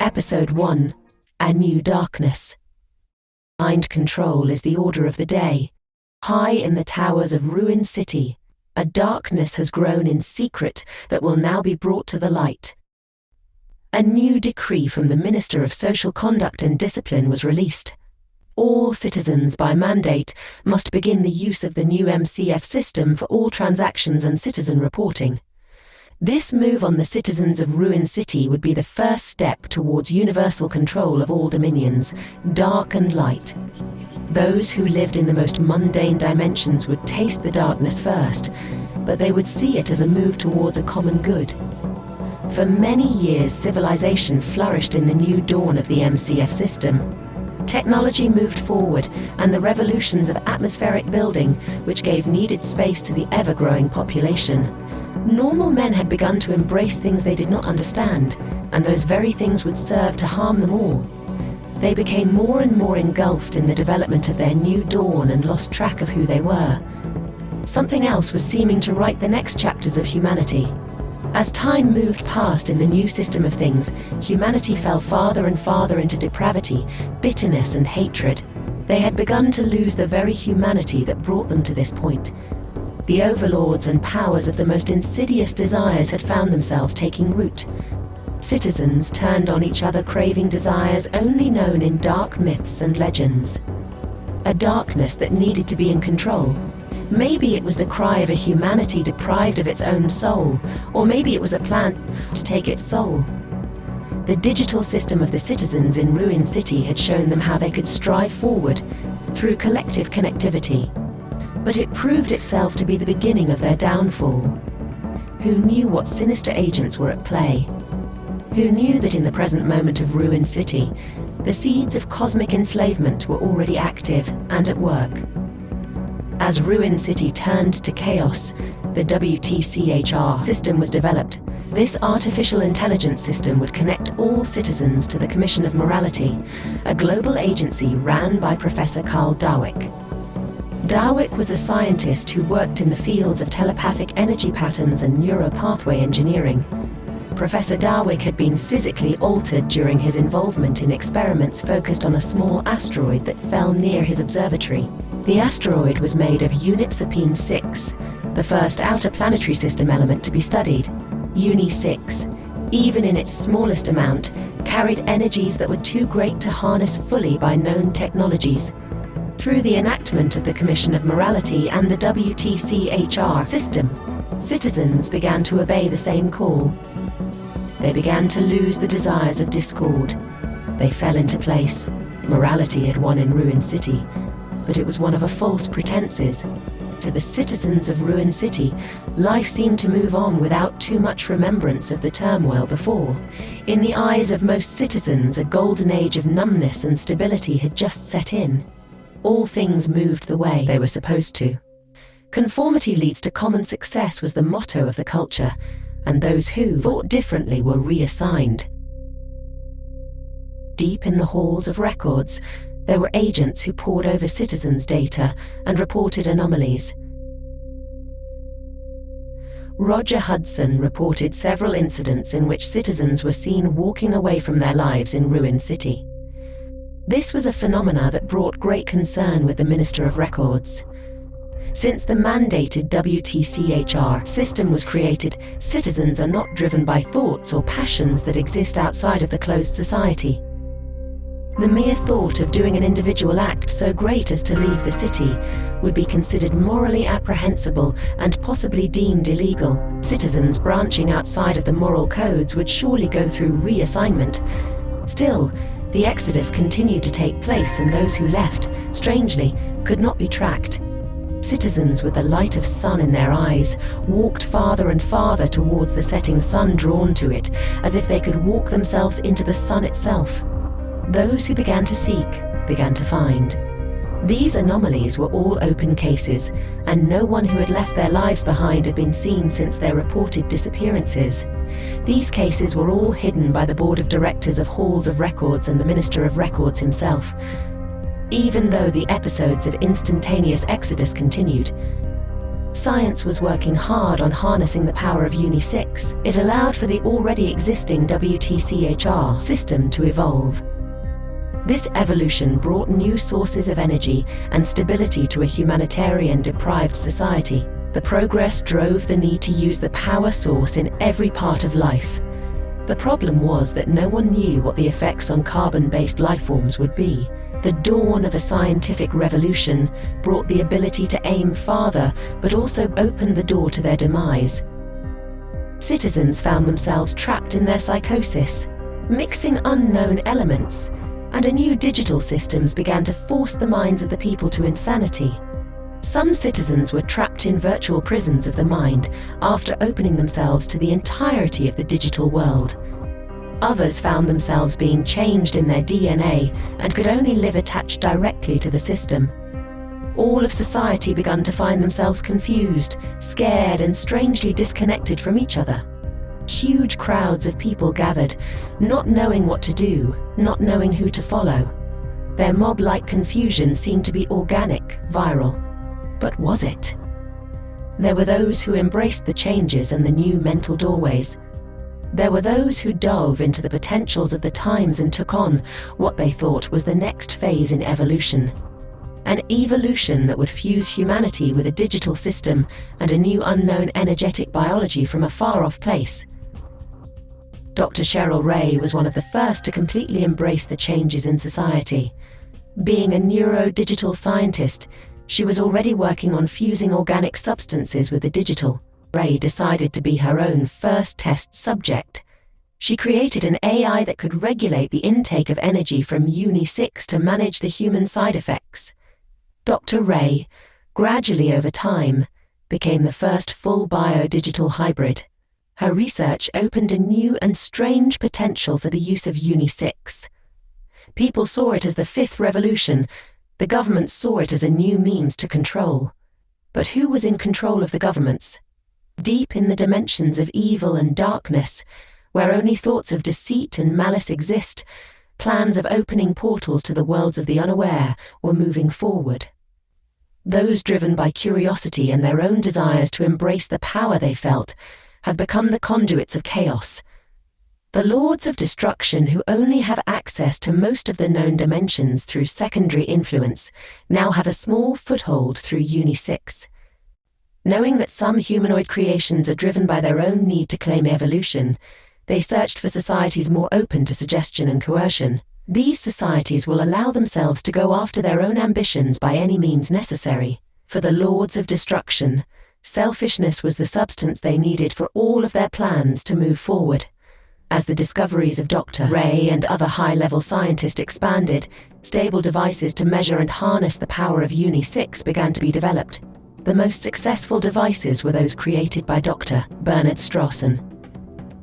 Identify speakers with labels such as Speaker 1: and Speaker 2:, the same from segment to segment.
Speaker 1: Episode 1: A New Darkness. Mind control is the order of the day. High in the towers of Ruin City, a darkness has grown in secret that will now be brought to the light. A new decree from the Minister of Social Conduct and Discipline was released. All citizens, by mandate, must begin the use of the new MCF system for all transactions and citizen reporting. This move on the citizens of Ruin City would be the first step towards universal control of all dominions, dark and light. Those who lived in the most mundane dimensions would taste the darkness first, but they would see it as a move towards a common good. For many years, civilization flourished in the new dawn of the MCF system. Technology moved forward, and the revolutions of atmospheric building, which gave needed space to the ever-growing population. Normal men had begun to embrace things they did not understand, and those very things would serve to harm them all. They became more and more engulfed in the development of their new dawn and lost track of who they were. Something else was seeming to write the next chapters of humanity. As time moved past in the new system of things, humanity fell farther and farther into depravity, bitterness and hatred. They had begun to lose the very humanity that brought them to this point. The overlords and powers of the most insidious desires had found themselves taking root. Citizens turned on each other, craving desires only known in dark myths and legends. A darkness that needed to be in control. Maybe it was the cry of a humanity deprived of its own soul, or maybe it was a plan to take its soul. The digital system of the citizens in Ruin City had shown them how they could strive forward through collective connectivity. But it proved itself to be the beginning of their downfall. Who knew what sinister agents were at play? Who knew that in the present moment of Ruin City, the seeds of cosmic enslavement were already active and at work? As Ruin City turned to chaos, the WTCHR system was developed. This artificial intelligence system would connect all citizens to the Commission of Morality, a global agency ran by Professor Carl Darwick. Darwick was a scientist who worked in the fields of telepathic energy patterns and neuropathway engineering. Professor Darwick had been physically altered during his involvement in experiments focused on a small asteroid that fell near his observatory. The asteroid was made of Uni 6, the first outer planetary system element to be studied. Uni 6, even in its smallest amount, carried energies that were too great to harness fully by known technologies. Through the enactment of the Commission of Morality and the WTCHR system, citizens began to obey the same call. They began to lose the desires of discord. They fell into place. Morality had won in Ruin City, but it was one of a false pretenses. To the citizens of Ruin City, life seemed to move on without too much remembrance of the turmoil before. In the eyes of most citizens, a golden age of numbness and stability had just set in. All things moved the way they were supposed to. Conformity leads to common success was the motto of the culture, and those who thought differently were reassigned. Deep in the halls of records, there were agents who pored over citizens' data and reported anomalies. Roger Hudson reported several incidents in which citizens were seen walking away from their lives in Ruin City. This was a phenomena that brought great concern with the Minister of Records. Since the mandated WTCHR system was created, citizens are not driven by thoughts or passions that exist outside of the closed society. The mere thought of doing an individual act so great as to leave the city would be considered morally apprehensible and possibly deemed illegal. Citizens branching outside of the moral codes would surely go through reassignment. Still, the exodus continued to take place, and those who left, strangely, could not be tracked. Citizens with the light of sun in their eyes walked farther and farther towards the setting sun, drawn to it, as if they could walk themselves into the sun itself. Those who began to seek, began to find. These anomalies were all open cases, and no one who had left their lives behind had been seen since their reported disappearances. These cases were all hidden by the Board of Directors of Halls of Records and the Minister of Records himself. Even though the episodes of instantaneous exodus continued, Science was working hard on harnessing the power of Uni-6. It allowed for the already existing WTCHR system to evolve. This evolution brought new sources of energy and stability to a humanitarian-deprived society. The progress drove the need to use the power source in every part of life. The problem was that no one knew what the effects on carbon-based lifeforms would be. The dawn of a scientific revolution brought the ability to aim farther, but also opened the door to their demise. Citizens found themselves trapped in their psychosis, mixing unknown elements, and new digital systems began to force the minds of the people to insanity. Some citizens were trapped in virtual prisons of the mind after opening themselves to the entirety of the digital world. Others found themselves being changed in their DNA and could only live attached directly to the system. All of society began to find themselves confused, scared, and strangely disconnected from each other. Huge crowds of people gathered, not knowing what to do, not knowing who to follow. Their mob-like confusion seemed to be organic, viral. But was it? There were those who embraced the changes and the new mental doorways. There were those who dove into the potentials of the times and took on what they thought was the next phase in evolution. An evolution that would fuse humanity with a digital system and a new unknown energetic biology from a far-off place. Dr. Cheryl Rae was one of the first to completely embrace the changes in society. Being a neuro-digital scientist, she was already working on fusing organic substances with the digital. Rae decided to be her own first test subject. She created an AI that could regulate the intake of energy from Uni-6 to manage the human side effects. Dr. Rae, gradually over time, became the first full bio-digital hybrid. Her research opened a new and strange potential for the use of Uni-6. People saw it as the fifth revolution. The governments saw it as a new means to control. But who was in control of the governments? Deep in the dimensions of evil and darkness, where only thoughts of deceit and malice exist, plans of opening portals to the worlds of the unaware were moving forward. Those driven by curiosity and their own desires to embrace the power they felt have become the conduits of chaos. The Lords of Destruction, who only have access to most of the known dimensions through secondary influence, now have a small foothold through Uni-6. Knowing that some humanoid creations are driven by their own need to claim evolution, they searched for societies more open to suggestion and coercion. These societies will allow themselves to go after their own ambitions by any means necessary. For the Lords of Destruction, selfishness was the substance they needed for all of their plans to move forward. As the discoveries of Dr. Rae and other high-level scientists expanded, stable devices to measure and harness the power of Uni-6 began to be developed. The most successful devices were those created by Dr. Bernard Strawson.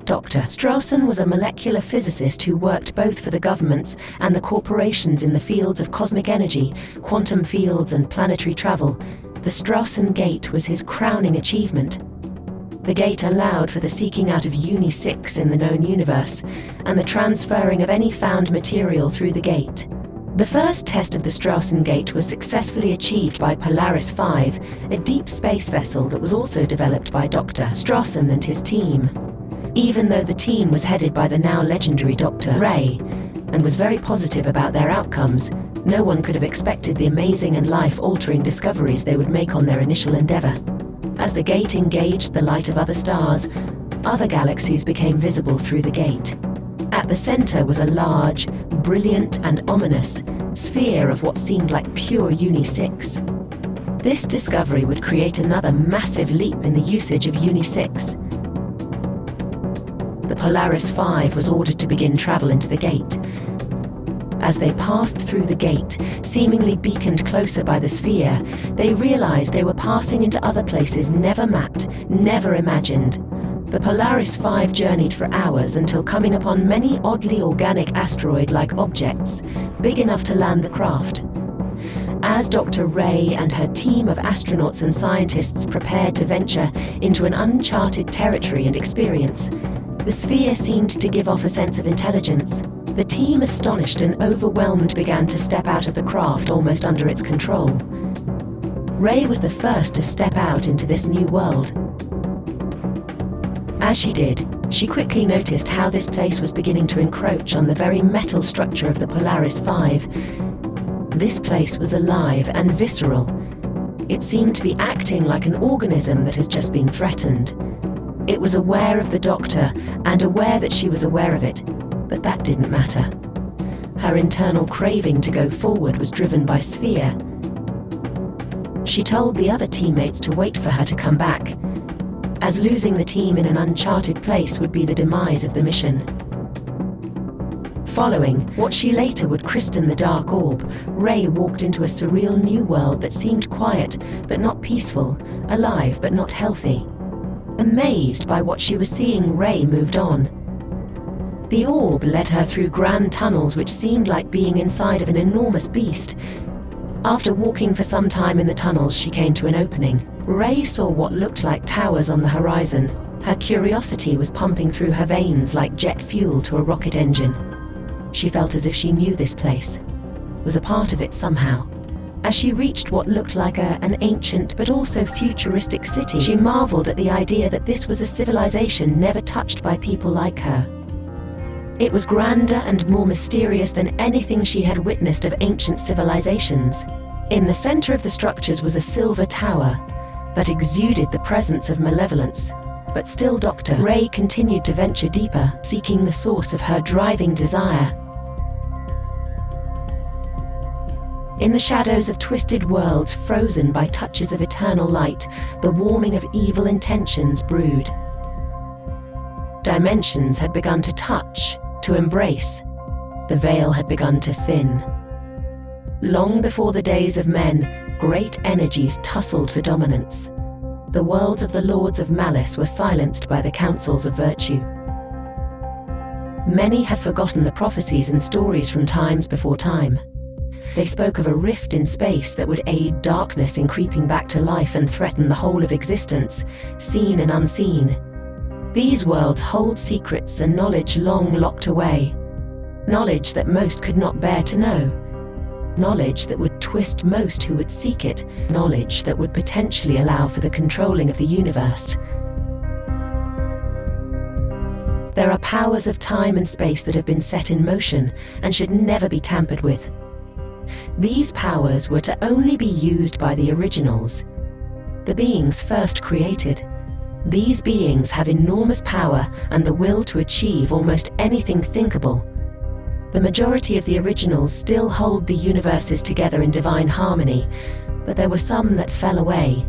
Speaker 1: Dr. Strawson was a molecular physicist who worked both for the governments and the corporations in the fields of cosmic energy, quantum fields, and planetary travel. The Strawson Gate was his crowning achievement. The gate allowed for the seeking out of Uni-6 in the known universe, and the transferring of any found material through the gate. The first test of the Strawson Gate was successfully achieved by Polaris 5, a deep space vessel that was also developed by Dr. Strawson and his team. Even though the team was headed by the now legendary Dr. Rae, and was very positive about their outcomes, no one could have expected the amazing and life-altering discoveries they would make on their initial endeavor. As the gate engaged the light of other stars, other galaxies became visible through the gate. At the center was a large, brilliant and ominous sphere of what seemed like pure Uni-6. This discovery would create another massive leap in the usage of Uni-6. The Polaris 5 was ordered to begin travel into the gate. As they passed through the gate, seemingly beaconed closer by the sphere, they realized they were passing into other places never mapped, never imagined. The Polaris 5 journeyed for hours until coming upon many oddly organic asteroid-like objects, big enough to land the craft. As Dr. Rae and her team of astronauts and scientists prepared to venture into an uncharted territory and experience, the sphere seemed to give off a sense of intelligence. The team, astonished and overwhelmed, began to step out of the craft almost under its control. Rae was the first to step out into this new world. As she did, she quickly noticed how this place was beginning to encroach on the very metal structure of the Polaris 5. This place was alive and visceral. It seemed to be acting like an organism that has just been threatened. It was aware of the Doctor and aware that she was aware of it, but that didn't matter. Her internal craving to go forward was driven by fear. She told the other teammates to wait for her to come back, as losing the team in an uncharted place would be the demise of the mission. Following what she later would christen the Dark Orb, Rae walked into a surreal new world that seemed quiet but not peaceful, alive but not healthy. Amazed by what she was seeing, Rae moved on. The orb led her through grand tunnels which seemed like being inside of an enormous beast. After walking for some time in the tunnels, she came to an opening. Rae saw what looked like towers on the horizon. Her curiosity was pumping through her veins like jet fuel to a rocket engine. She felt as if she knew this place, was a part of it somehow. As she reached what looked like an ancient but also futuristic city, she marveled at the idea that this was a civilization never touched by people like her. It was grander and more mysterious than anything she had witnessed of ancient civilizations. In the center of the structures was a silver tower that exuded the presence of malevolence. But still, Dr. Rae continued to venture deeper, seeking the source of her driving desire. In the shadows of twisted worlds frozen by touches of eternal light, the warming of evil intentions brewed. Dimensions had begun to touch, to embrace. The veil had begun to thin. Long before the days of men, great energies tussled for dominance. The worlds of the lords of malice were silenced by the councils of virtue. Many have forgotten the prophecies and stories from times before time. They spoke of a rift in space that would aid darkness in creeping back to life and threaten the whole of existence, seen and unseen. These worlds hold secrets and knowledge long locked away. Knowledge that most could not bear to know. Knowledge that would twist most who would seek it. Knowledge that would potentially allow for the controlling of the universe. There are powers of time and space that have been set in motion and should never be tampered with. These powers were to only be used by the originals, the beings first created. These beings have enormous power and the will to achieve almost anything thinkable. The majority of the originals still hold the universes together in divine harmony, but there were some that fell away.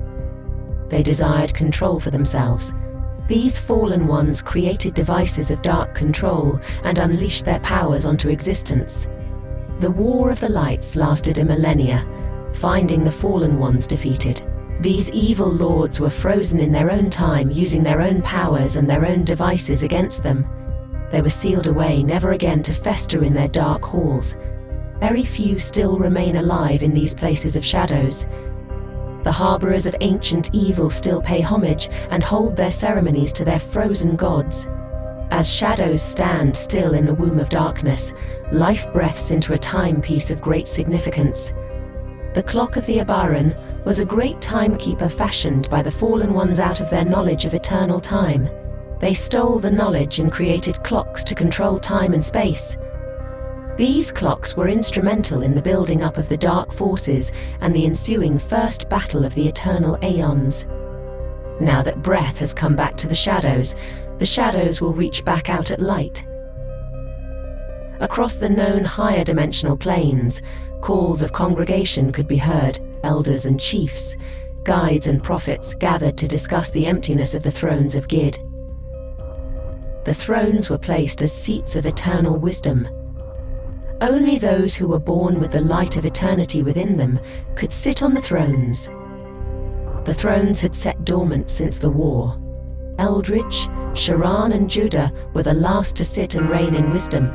Speaker 1: They desired control for themselves. These fallen ones created devices of dark control and unleashed their powers onto existence. The War of the Lights lasted a millennia, finding the fallen ones defeated. These evil lords were frozen in their own time, using their own powers and their own devices against them. They were sealed away, never again to fester in their dark halls. Very few still remain alive in these places of shadows. The harborers of ancient evil still pay homage and hold their ceremonies to their frozen gods. As shadows stand still in the womb of darkness, life breaths into a timepiece of great significance. The clock of the Abaran was a great timekeeper fashioned by the fallen ones out of their knowledge of eternal time. They stole the knowledge and created clocks to control time and space. These clocks were instrumental in the building up of the dark forces and the ensuing first battle of the eternal aeons. Now that breath has come back to the shadows will reach back out at light. Across the known higher dimensional planes, calls of congregation could be heard. Elders and chiefs, guides and prophets gathered to discuss the emptiness of the thrones of Gid. The thrones were placed as seats of eternal wisdom. Only those who were born with the light of eternity within them could sit on the thrones. The thrones had sat dormant since the war. Eldridge, Sharan and Judah were the last to sit and reign in wisdom.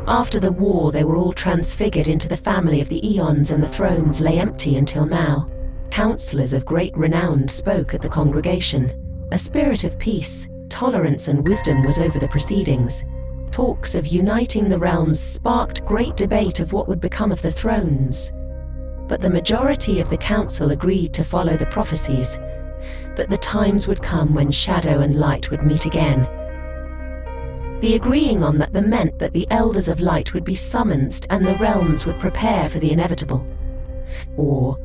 Speaker 1: After the war, they were all transfigured into the family of the eons, and the thrones lay empty until now. Counselors of great renown spoke at the congregation. A spirit of peace, tolerance and wisdom was over the proceedings. Talks of uniting the realms sparked great debate of what would become of the thrones. But the majority of the council agreed to follow the prophecies, that the times would come when shadow and light would meet again. The agreeing on that meant that the elders of light would be summoned and the realms would prepare for the inevitable. Or,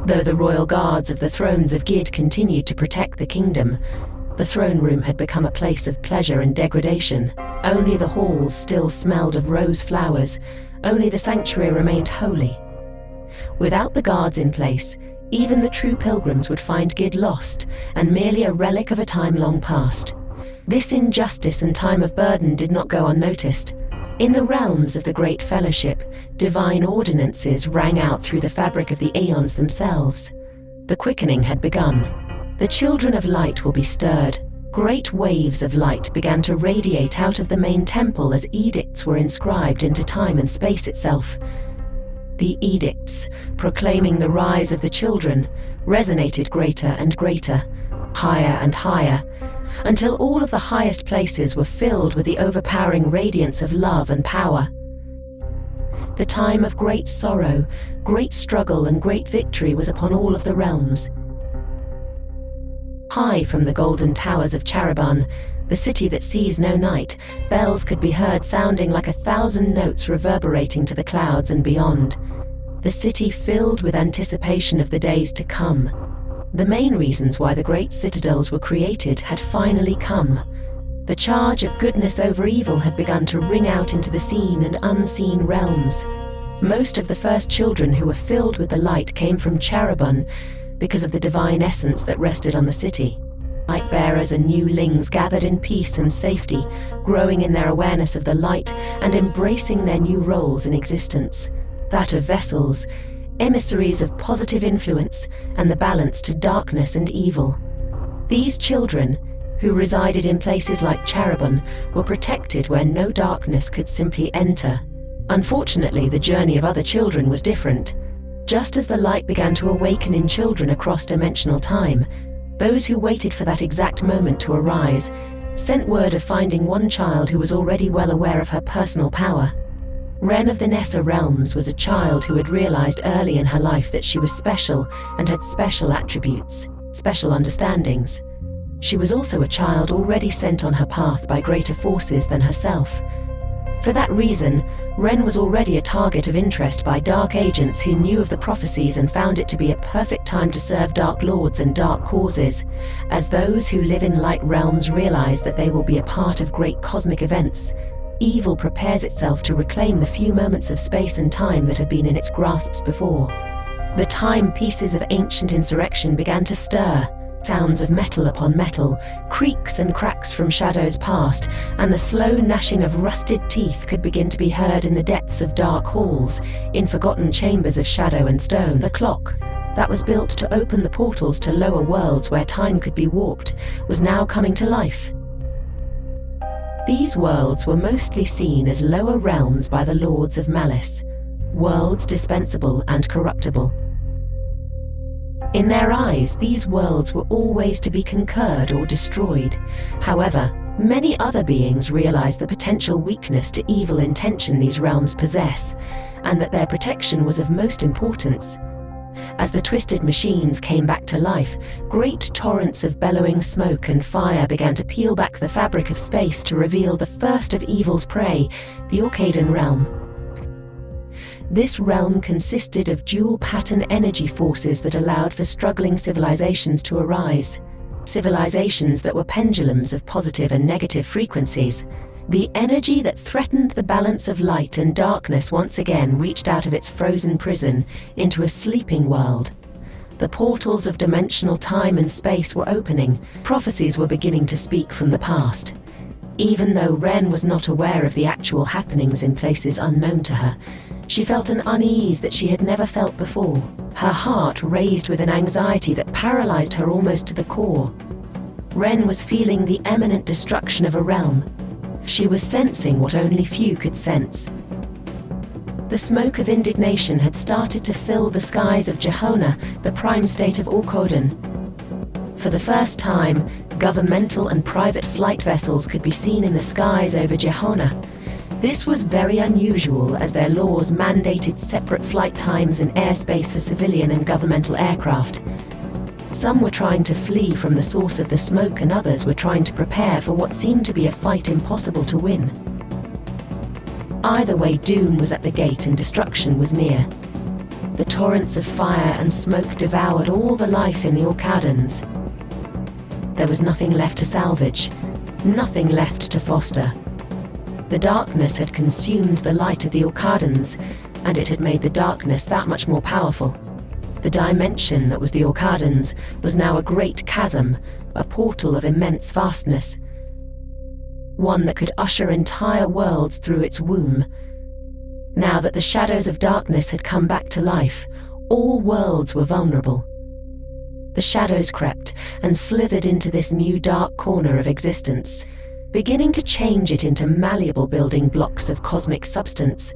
Speaker 1: though the royal guards of the thrones of Gid continued to protect the kingdom, the throne room had become a place of pleasure and degradation. Only the halls still smelled of rose flowers, only the sanctuary remained holy. Without the guards in place, even the true pilgrims would find Gid lost and merely a relic of a time long past. This injustice and time of burden did not go unnoticed. In the realms of the Great Fellowship, divine ordinances rang out through the fabric of the aeons themselves. The quickening had begun. The children of light will be stirred. Great waves of light began to radiate out of the main temple as edicts were inscribed into time and space itself. The edicts, proclaiming the rise of the children, resonated greater and greater, higher and higher, until all of the highest places were filled with the overpowering radiance of love and power. The time of great sorrow, great struggle, and great victory was upon all of the realms. High from the golden towers of Charaban, the city that sees no night, bells could be heard sounding like 1,000 notes reverberating to the clouds and beyond. The city filled with anticipation of the days to come. The main reasons why the great citadels were created had finally come. The charge of goodness over evil had begun to ring out into the seen and unseen realms. Most of the first children who were filled with the light came from Charaban because of the divine essence that rested on the city. Light bearers and newlings gathered in peace and safety, growing in their awareness of the light and embracing their new roles in existence, that of vessels, emissaries of positive influence and the balance to darkness and evil. These children, who resided in places like Charaban, were protected where no darkness could simply enter. Unfortunately, the journey of other children was different. Just as the light began to awaken in children across dimensional time, those who waited for that exact moment to arise sent word of finding one child who was already well aware of her personal power. Wren of the Nessa realms was a child who had realized early in her life that she was special and had special attributes, special understandings. She was also a child already sent on her path by greater forces than herself. For that reason, Wren was already a target of interest by dark agents who knew of the prophecies and found it to be a perfect time to serve dark lords and dark causes, as those who live in light realms realize that they will be a part of great cosmic events. Evil prepares itself to reclaim the few moments of space and time that have been in its grasps before. The timepieces of ancient insurrection began to stir. Sounds of metal upon metal, creaks and cracks from shadows past, and the slow gnashing of rusted teeth could begin to be heard in the depths of dark halls, in forgotten chambers of shadow and stone. The clock, that was built to open the portals to lower worlds where time could be warped, was now coming to life. These worlds were mostly seen as lower realms by the lords of malice, worlds dispensable and corruptible. In their eyes, these worlds were always to be conquered or destroyed. However, many other beings realized the potential weakness to evil intention these realms possess, and that their protection was of most importance. As the twisted machines came back to life, great torrents of bellowing smoke and fire began to peel back the fabric of space to reveal the first of evil's prey, the Orcadan realm. This realm consisted of dual-pattern energy forces that allowed for struggling civilizations to arise. Civilizations that were pendulums of positive and negative frequencies. The energy that threatened the balance of light and darkness once again reached out of its frozen prison into a sleeping world. The portals of dimensional time and space were opening. Prophecies were beginning to speak from the past. Even though Wren was not aware of the actual happenings in places unknown to her, she felt an unease that she had never felt before. Her heart raised with an anxiety that paralyzed her almost to the core. Wren was feeling the imminent destruction of a realm. She was sensing what only few could sense. The smoke of indignation had started to fill the skies of Jehona, the prime state of Orcadan. For the first time, governmental and private flight vessels could be seen in the skies over Jehona. This was very unusual, as their laws mandated separate flight times and airspace for civilian and governmental aircraft. Some were trying to flee from the source of the smoke, and others were trying to prepare for what seemed to be a fight impossible to win. Either way, doom was at the gate and destruction was near. The torrents of fire and smoke devoured all the life in the Orcadans. There was nothing left to salvage, nothing left to foster. The darkness had consumed the light of the Orcadans, and it had made the darkness that much more powerful. The dimension that was the Orcadans was now a great chasm, a portal of immense vastness. One that could usher entire worlds through its womb. Now that the shadows of darkness had come back to life, all worlds were vulnerable. The shadows crept and slithered into this new dark corner of existence, beginning to change it into malleable building blocks of cosmic substance.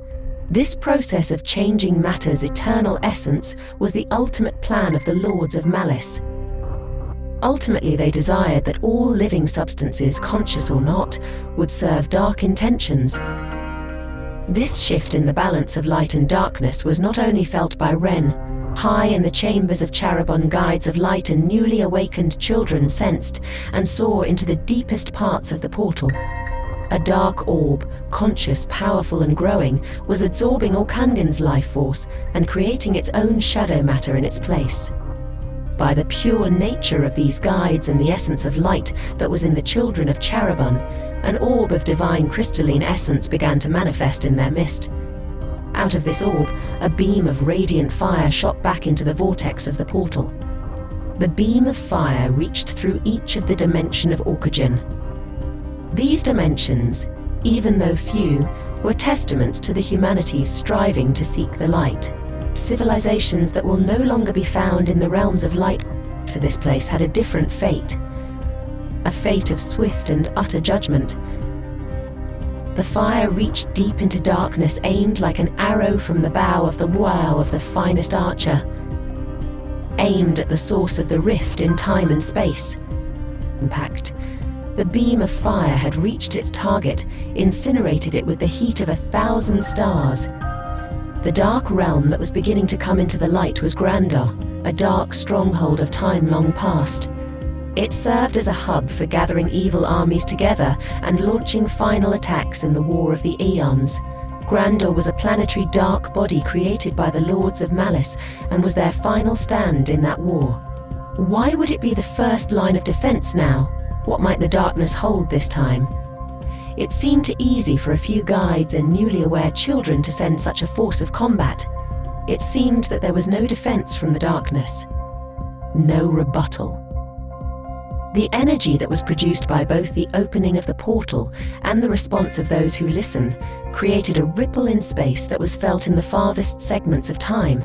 Speaker 1: This process of changing matter's eternal essence was the ultimate plan of the Lords of Malice. Ultimately, they desired that all living substances, conscious or not, would serve dark intentions. This shift in the balance of light and darkness was not only felt by Wren. High in the chambers of Cherubon, guides of light and newly awakened children sensed and saw into the deepest parts of the portal. A dark orb, conscious, powerful and growing, was absorbing Orkangan's life force and creating its own shadow matter in its place. By the pure nature of these guides and the essence of light that was in the children of Cherubon, an orb of divine crystalline essence began to manifest in their midst. Out of this orb, a beam of radiant fire shot back into the vortex of the portal. The beam of fire reached through each of the dimension of Orkagan. These dimensions, even though few, were testaments to the humanities striving to seek the light. Civilizations that will no longer be found in the realms of light for this place had a different fate. A fate of swift and utter judgment. The fire reached deep into darkness, aimed like an arrow from the bow of the finest archer. Aimed at the source of the rift in time and space. Impact. The beam of fire had reached its target, incinerated it with the heat of 1,000 stars. The dark realm that was beginning to come into the light was Grandor, a dark stronghold of time long past. It served as a hub for gathering evil armies together and launching final attacks in the War of the Aeons. Grandor was a planetary dark body created by the Lords of Malice and was their final stand in that war. Why would it be the first line of defense now? What might the darkness hold this time? It seemed too easy for a few guides and newly aware children to send such a force of combat. It seemed that there was no defense from the darkness. No rebuttal. The energy that was produced by both the opening of the portal and the response of those who listen created a ripple in space that was felt in the farthest segments of time.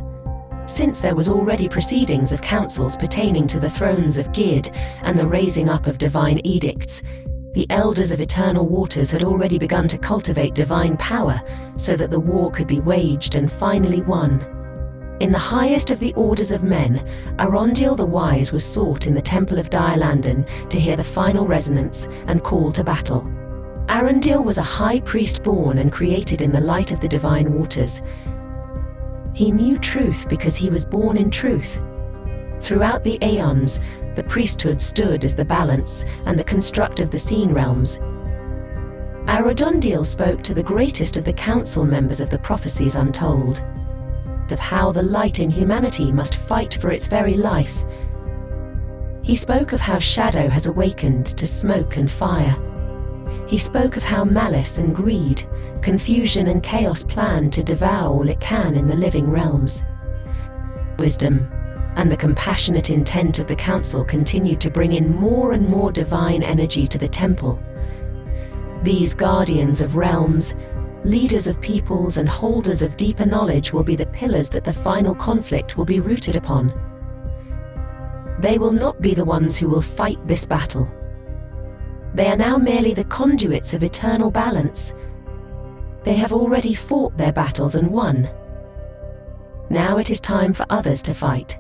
Speaker 1: Since there was already proceedings of councils pertaining to the thrones of Gid and the raising up of divine edicts, the elders of eternal waters had already begun to cultivate divine power so that the war could be waged and finally won. In the highest of the orders of men, Arundel the Wise was sought in the Temple of Dialandan to hear the final resonance and call to battle. Arundel was a high priest born and created in the light of the divine waters. He knew truth because he was born in truth. Throughout the aeons, the priesthood stood as the balance and the construct of the seen realms. Arundel spoke to the greatest of the council members of the prophecies untold, of how the light in humanity must fight for its very life. He spoke of how shadow has awakened to smoke and fire. He spoke of how malice and greed, confusion and chaos plan to devour all it can in the living realms. Wisdom and the compassionate intent of the council continued to bring in more and more divine energy to the temple. These guardians of realms, leaders of peoples and holders of deeper knowledge will be the pillars that the final conflict will be rooted upon. They will not be the ones who will fight this battle. They are now merely the conduits of eternal balance. They have already fought their battles and won. Now it is time for others to fight.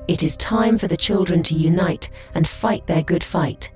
Speaker 1: It is time for the children to unite and fight their good fight.